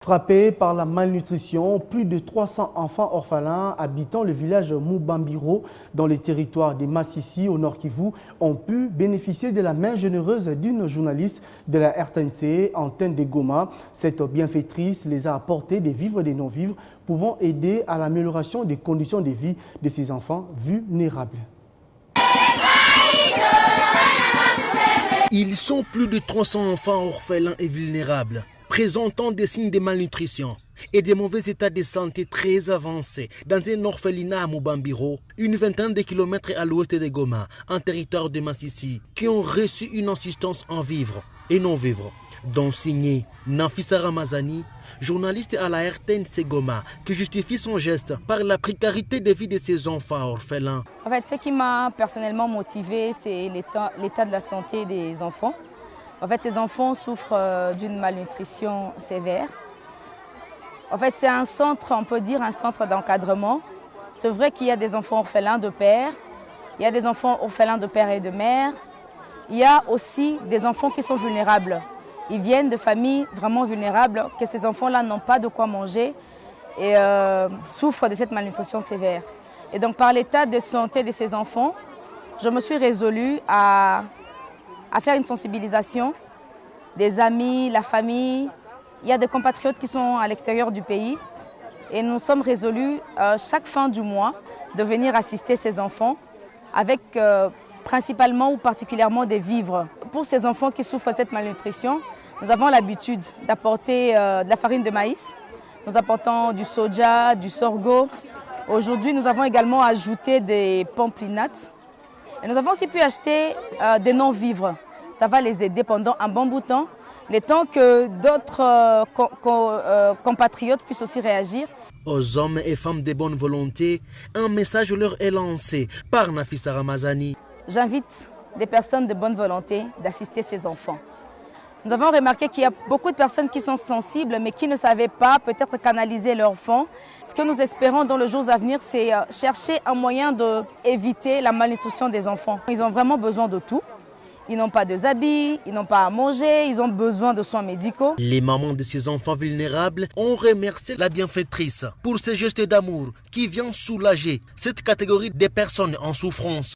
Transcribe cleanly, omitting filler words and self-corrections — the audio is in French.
Frappés par la malnutrition, plus de 300 enfants orphelins habitant le village Moubambiro dans le territoire de Massissi au Nord Kivu ont pu bénéficier de la main généreuse d'une journaliste de la RTNC, Antenne de Goma. Cette bienfaitrice les a apporté des vivres et des non-vivres pouvant aider à l'amélioration des conditions de vie de ces enfants vulnérables. Ils sont plus de 300 enfants orphelins et vulnérables, présentant des signes de malnutrition et des mauvais états de santé très avancés dans un orphelinat à Moubambiro, une vingtaine de kilomètres à l'ouest de Goma, en territoire de Massissi, qui ont reçu une assistance en vivre et non-vivre, dont signé Nafissa Ramazani, journaliste à la RTNC Goma, qui justifie son geste par la précarité de vie de ses enfants orphelins. En fait, ce qui m'a personnellement motivé, c'est l'état de la santé des enfants. En fait, ces enfants souffrent d'une malnutrition sévère. En fait, c'est un centre, on peut dire un centre d'encadrement. C'est vrai qu'il y a des enfants orphelins de père, il y a des enfants orphelins de père et de mère. Il y a aussi des enfants qui sont vulnérables. Ils viennent de familles vraiment vulnérables, que ces enfants-là n'ont pas de quoi manger et souffrent de cette malnutrition sévère. Et donc, par l'état de santé de ces enfants, je me suis résolue à faire une sensibilisation des amis, la famille. Il y a des compatriotes qui sont à l'extérieur du pays et nous sommes résolus chaque fin du mois de venir assister ces enfants avec principalement ou particulièrement des vivres. Pour ces enfants qui souffrent de cette malnutrition, nous avons l'habitude d'apporter de la farine de maïs, nous apportons du soja, du sorgho. Aujourd'hui, nous avons également ajouté des pommes-plinates. Et nous avons aussi pu acheter des non-vivres. Ça va les aider pendant un bon bout de temps, le temps que d'autres compatriotes puissent aussi réagir. Aux hommes et femmes de bonne volonté, un message leur est lancé par Nafissa Ramazani. J'invite des personnes de bonne volonté d'assister ces enfants. Nous avons remarqué qu'il y a beaucoup de personnes qui sont sensibles mais qui ne savaient pas peut-être canaliser leurs fonds. Ce que nous espérons dans les jours à venir, c'est chercher un moyen d'éviter la malnutrition des enfants. Ils ont vraiment besoin de tout. Ils n'ont pas de habits, ils n'ont pas à manger, ils ont besoin de soins médicaux. Les mamans de ces enfants vulnérables ont remercié la bienfaitrice pour ce geste d'amour qui vient soulager cette catégorie de personnes en souffrance.